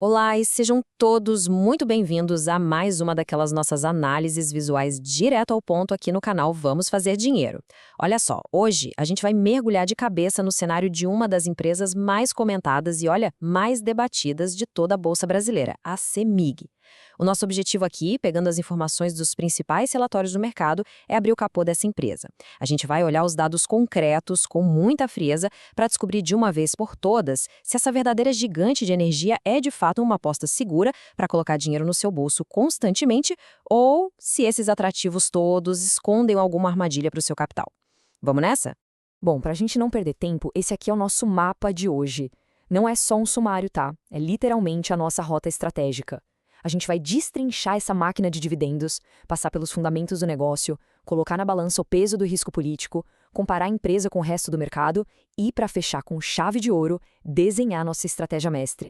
Olá e sejam todos muito bem-vindos a mais uma daquelas nossas análises visuais direto ao ponto aqui no canal Vamos Fazer Dinheiro. Olha só, hoje a gente vai mergulhar de cabeça no cenário de uma das empresas mais comentadas e, olha, mais debatidas de toda a Bolsa Brasileira, a CEMIG. O nosso objetivo aqui, pegando as informações dos principais relatórios do mercado, é abrir o capô dessa empresa. A gente vai olhar os dados concretos com muita frieza para descobrir de uma vez por todas se essa verdadeira gigante de energia é de fato uma aposta segura para colocar dinheiro no seu bolso constantemente ou se esses atrativos todos escondem alguma armadilha para o seu capital. Vamos nessa? Bom, para a gente não perder tempo, esse aqui é o nosso mapa de hoje. Não é só um sumário, tá? É literalmente a nossa rota estratégica. A gente vai destrinchar essa máquina de dividendos, passar pelos fundamentos do negócio, colocar na balança o peso do risco político, comparar a empresa com o resto do mercado e, para fechar com chave de ouro, desenhar nossa estratégia mestre.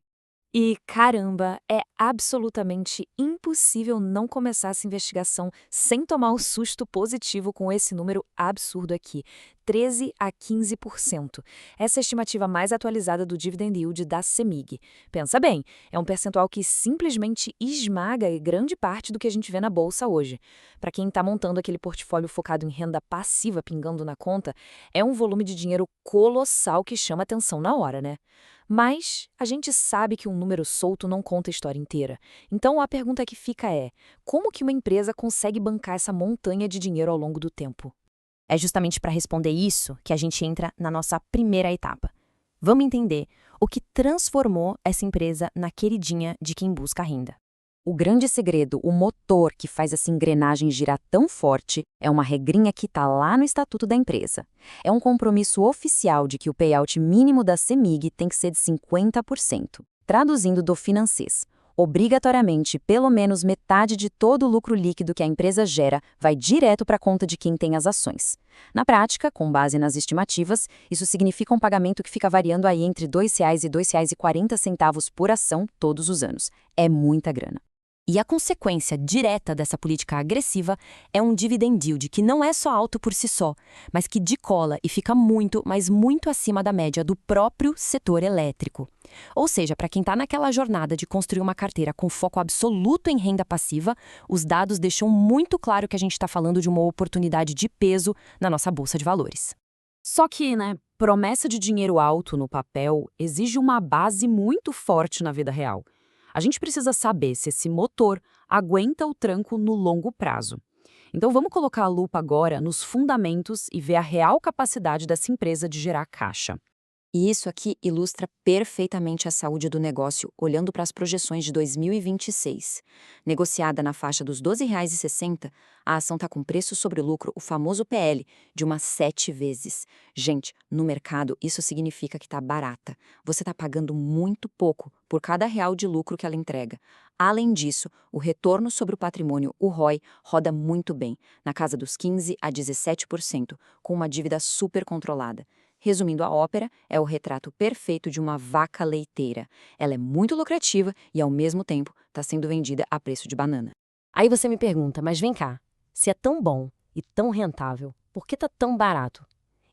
E, caramba, é absolutamente impossível não começar essa investigação sem tomar um susto positivo com esse número absurdo aqui, 13 a 15%. Essa é a estimativa mais atualizada do dividend yield da CEMIG. Pensa bem, é um percentual que simplesmente esmaga grande parte do que a gente vê na bolsa hoje. Para quem está montando aquele portfólio focado em renda passiva pingando na conta, é um volume de dinheiro colossal que chama atenção na hora, né? Mas a gente sabe que um número solto não conta a história inteira. Então a pergunta que fica é: como que uma empresa consegue bancar essa montanha de dinheiro ao longo do tempo? É justamente para responder isso que a gente entra na nossa primeira etapa. Vamos entender o que transformou essa empresa na queridinha de quem busca renda. O grande segredo, o motor que faz essa engrenagem girar tão forte, é uma regrinha que está lá no estatuto da empresa. É um compromisso oficial de que o payout mínimo da CEMIG tem que ser de 50%. Traduzindo do financês, obrigatoriamente, pelo menos metade de todo o lucro líquido que a empresa gera vai direto para a conta de quem tem as ações. Na prática, com base nas estimativas, isso significa um pagamento que fica variando aí entre R$ 2,00 e R$ 2,40 por ação todos os anos. É muita grana. E a consequência direta dessa política agressiva é um dividend yield que não é só alto por si só, mas que decola e fica muito, mas muito acima da média do próprio setor elétrico. Ou seja, para quem está naquela jornada de construir uma carteira com foco absoluto em renda passiva, os dados deixam muito claro que a gente está falando de uma oportunidade de peso na nossa bolsa de valores. Só que, promessa de dinheiro alto no papel exige uma base muito forte na vida real. A gente precisa saber se esse motor aguenta o tranco no longo prazo. Então vamos colocar a lupa agora nos fundamentos e ver a real capacidade dessa empresa de gerar caixa. E isso aqui ilustra perfeitamente a saúde do negócio, olhando para as projeções de 2026. Negociada na faixa dos R$ 12,60, a ação está com preço sobre lucro, o famoso PL, de umas 7 vezes. Gente, no mercado, isso significa que está barata. Você está pagando muito pouco por cada real de lucro que ela entrega. Além disso, o retorno sobre o patrimônio, o ROI, roda muito bem, na casa dos 15% a 17%, com uma dívida super controlada. Resumindo a ópera, é o retrato perfeito de uma vaca leiteira. Ela é muito lucrativa e, ao mesmo tempo, está sendo vendida a preço de banana. Aí você me pergunta, mas vem cá, se é tão bom e tão rentável, por que está tão barato?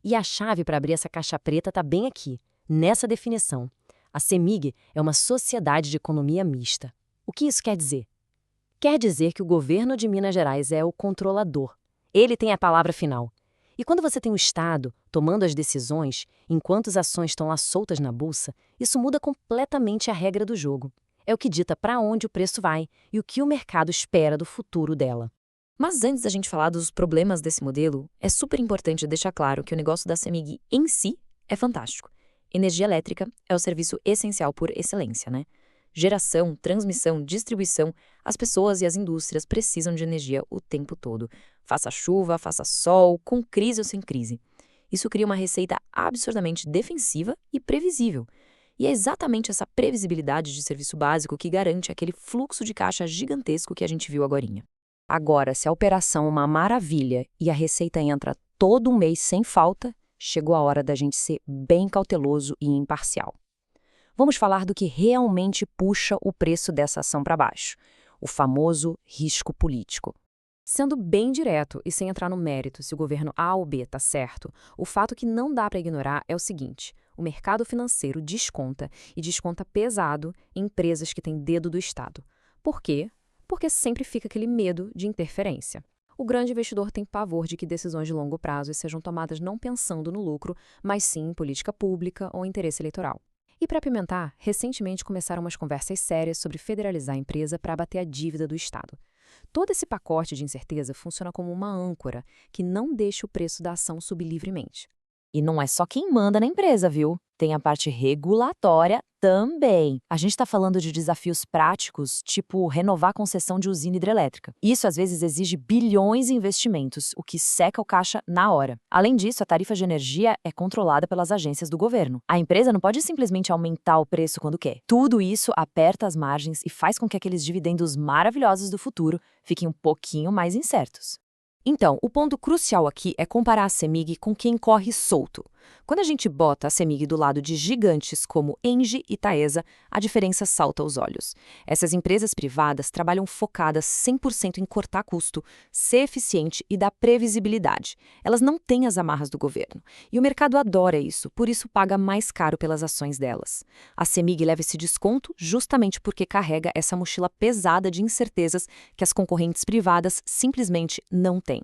E a chave para abrir essa caixa preta está bem aqui, nessa definição. A CEMIG é uma sociedade de economia mista. O que isso quer dizer? Quer dizer que o governo de Minas Gerais é o controlador. Ele tem a palavra final. E quando você tem o Estado tomando as decisões, enquanto as ações estão lá soltas na bolsa, isso muda completamente a regra do jogo. É o que dita para onde o preço vai e o que o mercado espera do futuro dela. Mas antes da gente falar dos problemas desse modelo, é super importante deixar claro que o negócio da CEMIG em si é fantástico. Energia elétrica é o serviço essencial por excelência, né? Geração, transmissão, distribuição, as pessoas e as indústrias precisam de energia o tempo todo. Faça chuva, faça sol, com crise ou sem crise. Isso cria uma receita absurdamente defensiva e previsível. E é exatamente essa previsibilidade de serviço básico que garante aquele fluxo de caixa gigantesco que a gente viu agorinha. Agora, se a operação é uma maravilha e a receita entra todo um mês sem falta, chegou a hora da gente ser bem cauteloso e imparcial. Vamos falar do que realmente puxa o preço dessa ação para baixo, o famoso risco político. Sendo bem direto e sem entrar no mérito se o governo A ou B está certo, o fato que não dá para ignorar é o seguinte: O mercado financeiro desconta, e desconta pesado, em empresas que têm dedo do Estado. Por quê? Porque sempre fica aquele medo de interferência. O grande investidor tem pavor de que decisões de longo prazo sejam tomadas não pensando no lucro, mas sim em política pública ou interesse eleitoral. E para apimentar, recentemente começaram umas conversas sérias sobre federalizar a empresa para abater a dívida do Estado. Todo esse pacote de incerteza funciona como uma âncora que não deixa o preço da ação subir livremente. E não é só quem manda na empresa, viu? Tem a parte regulatória também. A gente está falando de desafios práticos, tipo renovar a concessão de usina hidrelétrica. Isso, às vezes, exige bilhões em investimentos, o que seca o caixa na hora. Além disso, a tarifa de energia é controlada pelas agências do governo. A empresa não pode simplesmente aumentar o preço quando quer. Tudo isso aperta as margens e faz com que aqueles dividendos maravilhosos do futuro fiquem um pouquinho mais incertos. Então, o ponto crucial aqui é comparar a CEMIG com quem corre solto. Quando a gente bota a CEMIG do lado de gigantes como Engie e Taesa, a diferença salta aos olhos. Essas empresas privadas trabalham focadas 100% em cortar custo, ser eficiente e dar previsibilidade. Elas não têm as amarras do governo. E o mercado adora isso, por isso paga mais caro pelas ações delas. A CEMIG leva esse desconto justamente porque carrega essa mochila pesada de incertezas que as concorrentes privadas simplesmente não têm.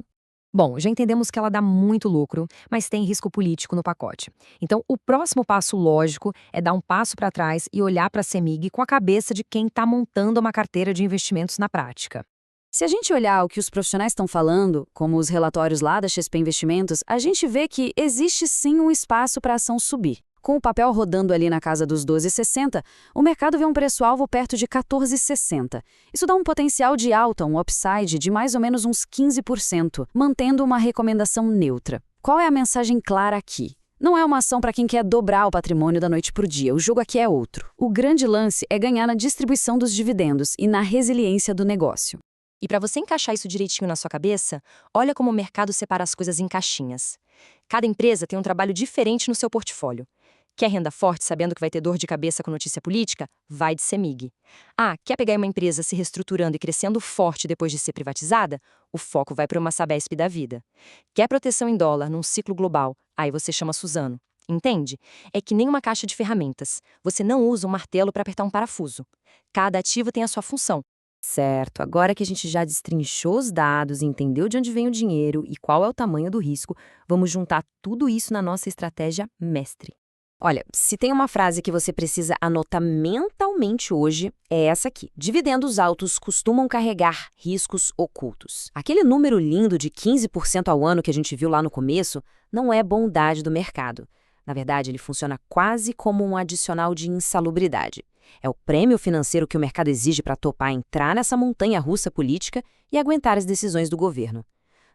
Bom, já entendemos que ela dá muito lucro, mas tem risco político no pacote. Então, o próximo passo lógico é dar um passo para trás e olhar para a CEMIG com a cabeça de quem está montando uma carteira de investimentos na prática. Se a gente olhar o que os profissionais estão falando, como os relatórios lá da XP Investimentos, a gente vê que existe sim um espaço para a ação subir. Com o papel rodando ali na casa dos 12,60, o mercado vê um preço-alvo perto de 14,60. Isso dá um potencial de alta, um upside de mais ou menos uns 15%, mantendo uma recomendação neutra. Qual é a mensagem clara aqui? Não é uma ação para quem quer dobrar o patrimônio da noite para o dia, o jogo aqui é outro. O grande lance é ganhar na distribuição dos dividendos e na resiliência do negócio. E para você encaixar isso direitinho na sua cabeça, olha como o mercado separa as coisas em caixinhas. Cada empresa tem um trabalho diferente no seu portfólio. Quer renda forte sabendo que vai ter dor de cabeça com notícia política? Vai de CEMIG. Ah, quer pegar uma empresa se reestruturando e crescendo forte depois de ser privatizada? O foco vai para uma Sabesp da vida. Quer proteção em dólar num ciclo global? Aí você chama Suzano. Entende? É que nem uma caixa de ferramentas. Você não usa um martelo para apertar um parafuso. Cada ativo tem a sua função. Certo, agora que a gente já destrinchou os dados e entendeu de onde vem o dinheiro e qual é o tamanho do risco, vamos juntar tudo isso na nossa estratégia mestre. Olha, se tem uma frase que você precisa anotar mentalmente hoje, é essa aqui. Dividendos altos costumam carregar riscos ocultos. Aquele número lindo de 15% ao ano que a gente viu lá no começo não é bondade do mercado. Na verdade, ele funciona quase como um adicional de insalubridade. É o prêmio financeiro que o mercado exige para topar entrar nessa montanha-russa política e aguentar as decisões do governo.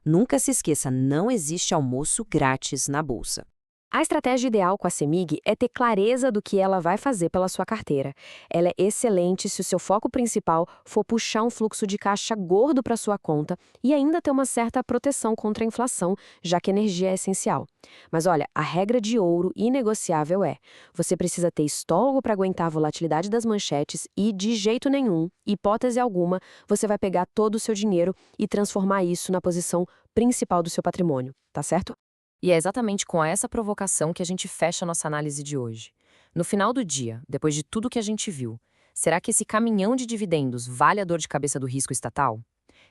Nunca se esqueça, não existe almoço grátis na bolsa. A estratégia ideal com a CEMIG é ter clareza do que ela vai fazer pela sua carteira. Ela é excelente se o seu foco principal for puxar um fluxo de caixa gordo para sua conta e ainda ter uma certa proteção contra a inflação, já que a energia é essencial. Mas olha, a regra de ouro inegociável é: você precisa ter estômago para aguentar a volatilidade das manchetes e, de jeito nenhum, hipótese alguma, você vai pegar todo o seu dinheiro e transformar isso na posição principal do seu patrimônio, tá certo? E é exatamente com essa provocação que a gente fecha a nossa análise de hoje. No final do dia, depois de tudo que a gente viu, será que esse caminhão de dividendos vale a dor de cabeça do risco estatal?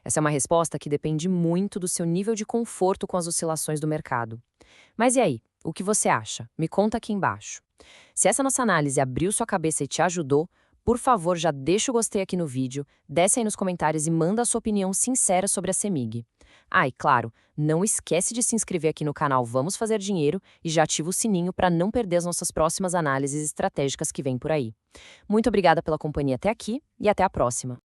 Essa é uma resposta que depende muito do seu nível de conforto com as oscilações do mercado. Mas e aí, o que você acha? Me conta aqui embaixo. Se essa nossa análise abriu sua cabeça e te ajudou, por favor, já deixa o gostei aqui no vídeo, desce aí nos comentários e manda a sua opinião sincera sobre a CEMIG. Ah, e claro, não esquece de se inscrever aqui no canal Vamos Fazer Dinheiro e já ativa o sininho para não perder as nossas próximas análises estratégicas que vêm por aí. Muito obrigada pela companhia até aqui e até a próxima.